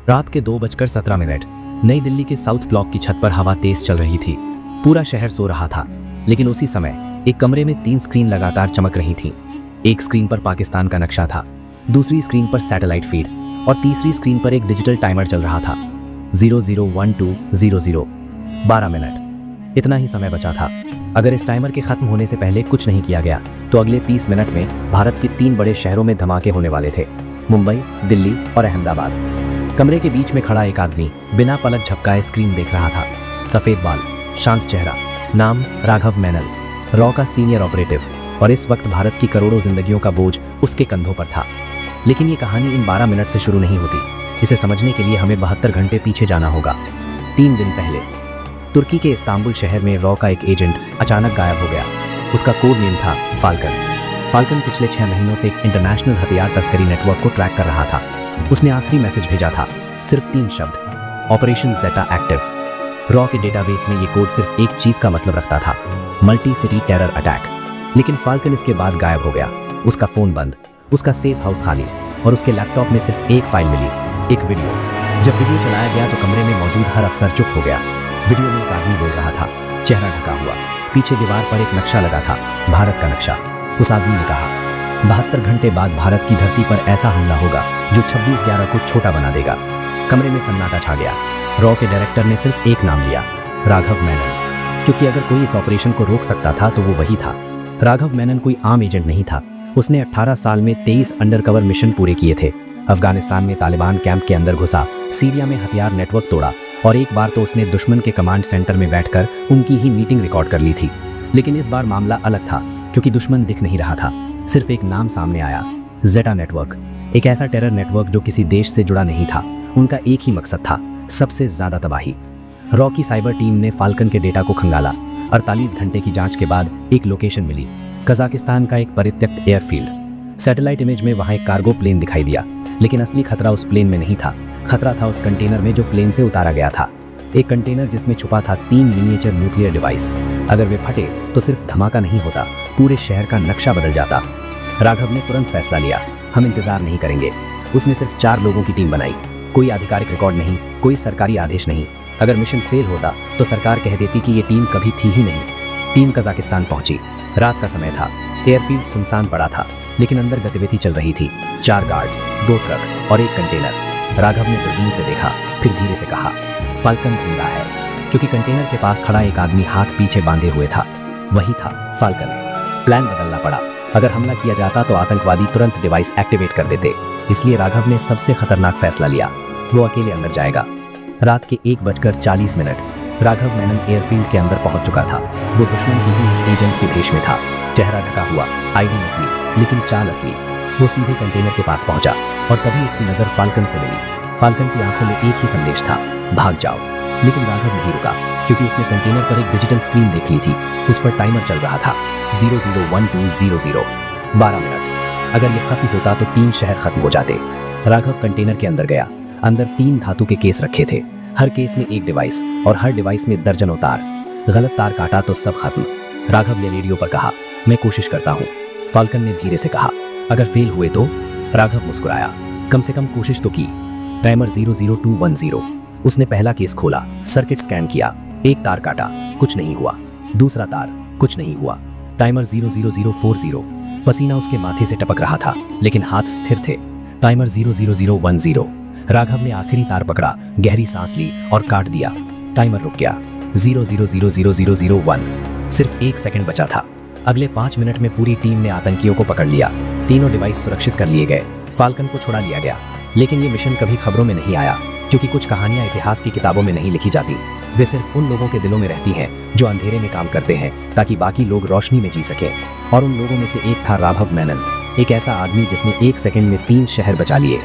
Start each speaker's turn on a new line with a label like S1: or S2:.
S1: रात के 2:17 नई दिल्ली के साउथ ब्लॉक की छत पर हवा तेज चल रही थी। पूरा शहर सो रहा था, लेकिन उसी समय एक कमरे में 3 स्क्रीन लगातार चमक रही थीं। एक स्क्रीन पर पाकिस्तान का नक्शा था, दूसरी स्क्रीन पर सैटेलाइट फीड और तीसरी स्क्रीन पर एक डिजिटल टाइमर चल रहा था। 001200 12 मिनट, इतना ही समय बचा था। अगर इस टाइमर के खत्म होने से पहले कुछ नहीं किया गया तो अगले 30 मिनट में भारत के 3 बड़े शहरों में धमाके होने वाले थे, मुंबई, दिल्ली और अहमदाबाद। कमरे के बीच में खड़ा एक आदमी बिना पलक झपकाए स्क्रीन देख रहा था। सफेद बाल, शांत चेहरा, नाम राघव मेनन, रॉ का सीनियर ऑपरेटिव, और इस वक्त भारत की करोड़ों जिंदगियों का बोझ उसके कंधों पर था। लेकिन ये कहानी इन 12 मिनट से शुरू नहीं होती। इसे समझने के लिए हमें 72 घंटे पीछे जाना होगा। 3 दिन पहले तुर्की के इस्तांबुल शहर में रॉ का एक एजेंट अचानक गायब हो गया। उसका कोड नेम था फाल्कन। फाल्कन पिछले 6 महीनों से एक इंटरनेशनल हथियार तस्करी नेटवर्क को ट्रैक कर रहा था। उसने आखिरी मैसेज भेजा था, सिर्फ 3 शब्द, ऑपरेशन ज़ेटा एक्टिव। रॉ के डेटाबेस में ये कोड सिर्फ एक चीज का मतलब रखता था, मल्टी सिटी टेरर अटैक। लेकिन फाल्कन इसके बाद गायब हो गया। उसका फोन बंद, उसका सेफ हाउस खाली, और उसके लैपटॉप में सिर्फ एक फाइल मिली, एक वीडियो। जब वीडियो चलाया गया तो कमरे में मौजूद हर अफसर चुप हो गया। वीडियो में एक आदमी बोल रहा था, चेहरा ढका हुआ, पीछे दीवार पर एक नक्शा लगा था, भारत का नक्शा। उस आदमी ने कहा, 72 घंटे बाद भारत की धरती पर ऐसा हमला होगा जो 26/11 को छोटा बना देगा। कमरे में सन्नाटा छा गया। रॉ के डायरेक्टर ने सिर्फ एक नाम लिया, राघव मेनन, क्योंकि अगर कोई इस ऑपरेशन को रोक सकता था तो वो वही था। राघव मेनन कोई आम एजेंट नहीं था। उसने 18 साल में 23 अंडरकवर मिशन पूरे किए थे। अफगानिस्तान में तालिबान कैंप के अंदर घुसा, सीरिया में हथियार नेटवर्क तोड़ा, और एक बार तो उसने दुश्मन के कमांड सेंटर में बैठकर उनकी ही मीटिंग रिकॉर्ड कर ली थी। लेकिन इस बार मामला अलग था, क्योंकि दुश्मन दिख नहीं रहा था, सिर्फ एक नाम सामने आया, ज़ेटा नेटवर्क। एक ऐसा टेरर नेटवर्क जो किसी देश से जुड़ा नहीं था। उनका एक ही मकसद था, सबसे ज्यादा तबाही। रॉ की साइबर टीम ने फाल्कन के डेटा को खंगाला। 48 घंटे की जांच के बाद एक लोकेशन मिली, कजाकिस्तान का एक परित्यक्त एयरफील्ड। सैटेलाइट इमेज में वहां एक कार्गो प्लेन दिखाई दिया, लेकिन असली खतरा उस प्लेन में नहीं था। खतरा था उस कंटेनर में जो प्लेन से उतारा गया था। एक कंटेनर जिसमें छुपा था 3 मिनिएचर न्यूक्लियर डिवाइस। अगर वे फटे तो सिर्फ धमाका नहीं होता, पूरे शहर का नक्शा बदल जाता। राघव ने तुरंत फैसला लिया, हम इंतजार नहीं करेंगे। उसने सिर्फ 4 लोगों की टीम बनाई। कोई आधिकारिक रिकॉर्ड नहीं, कोई सरकारी आदेश नहीं। अगर मिशन फेल होता तो सरकार कह देती कि ये टीम कभी थी ही नहीं। टीम कजाकिस्तान पहुंची। रात का समय था, एयरफील्ड सुनसान पड़ा था, लेकिन अंदर गतिविधि चल रही थी। 4 गार्ड्स, 2 ट्रक और एक कंटेनर। राघव ने दूरबीन से देखा, फिर धीरे से कहा, फाल्कन जिंदा है, क्योंकि कंटेनर के पास खड़ा एक आदमी हाथ पीछे बांधे हुए था। वही था फाल्कन। प्लान बदलना पड़ा। अगर हमला किया जाता तो आतंकवादी तुरंत डिवाइस एक्टिवेट कर देते। इसलिए राघव ने सबसे खतरनाक फैसला लिया, वो अकेले अंदर जाएगा। रात के 1:40 राघव मेनन एयरफील्ड के अंदर पहुंच चुका था। वो दुश्मन की ही एक एजेंट के भेष में था, चेहरा ढका हुआ, आईडी नकली, लेकिन चाल असली। वो सीधे कंटेनर के पास पहुंचा और तभी उसकी नजर फाल्कन से मिली। फाल्कन की आंखों में एक ही संदेश था, भाग जाओ। लेकिन राघव नहीं रुका, क्योंकि उसने कंटेनर पर एक डिजिटल स्क्रीन देख ली थी। उस पर टाइमर चल रहा था, 001200 12 मिनट। अगर ये खत्म होता तो 3 शहर खत्म हो जाते। राघव कंटेनर के अंदर गया। अंदर 3 धातु के केस रखे थे, हर केस में एक डिवाइस, और हर डिवाइस में दर्जनों तार। गलत तार काटा तो सब खत्म। राघव ने रेडियो पर कहा, मैं कोशिश करता हूँ। फाल्कन ने धीरे से कहा, अगर फेल हुए तो? राघव मुस्कुराया, कम से कम कोशिश तो की। टाइमर 00210। उसने पहला केस खोला, सर्किट स्कैन किया, एक तार काटा, कुछ नहीं हुआ। दूसरा तार, कुछ नहीं हुआ। टाइमर 00040। पसीना उसके माथे से टपक रहा था, लेकिन हाथ स्थिर थे। टाइमर 00010। राघव ने आखिरी तार पकड़ा, गहरी सांस ली और काट दिया। टाइमर रुक गया। 0000001। सिर्फ 1 सेकंड बचा था। अगले 5 मिनट में पूरी टीम ने आतंकियों को पकड़ लिया। तीनों डिवाइस सुरक्षित कर लिए गए। फाल्कन को छुड़ा लिया गया। लेकिन ये मिशन कभी खबरों में नहीं आया, क्योंकि कुछ कहानियां इतिहास की किताबों में नहीं लिखी जाती। वे सिर्फ उन लोगों के दिलों में रहती हैं जो अंधेरे में काम करते हैं, ताकि बाकी लोग रोशनी में जी सकें। और उन लोगों में से एक था राघव मेनन, एक ऐसा आदमी जिसने 1 सेकंड में 3 शहर बचा लिए।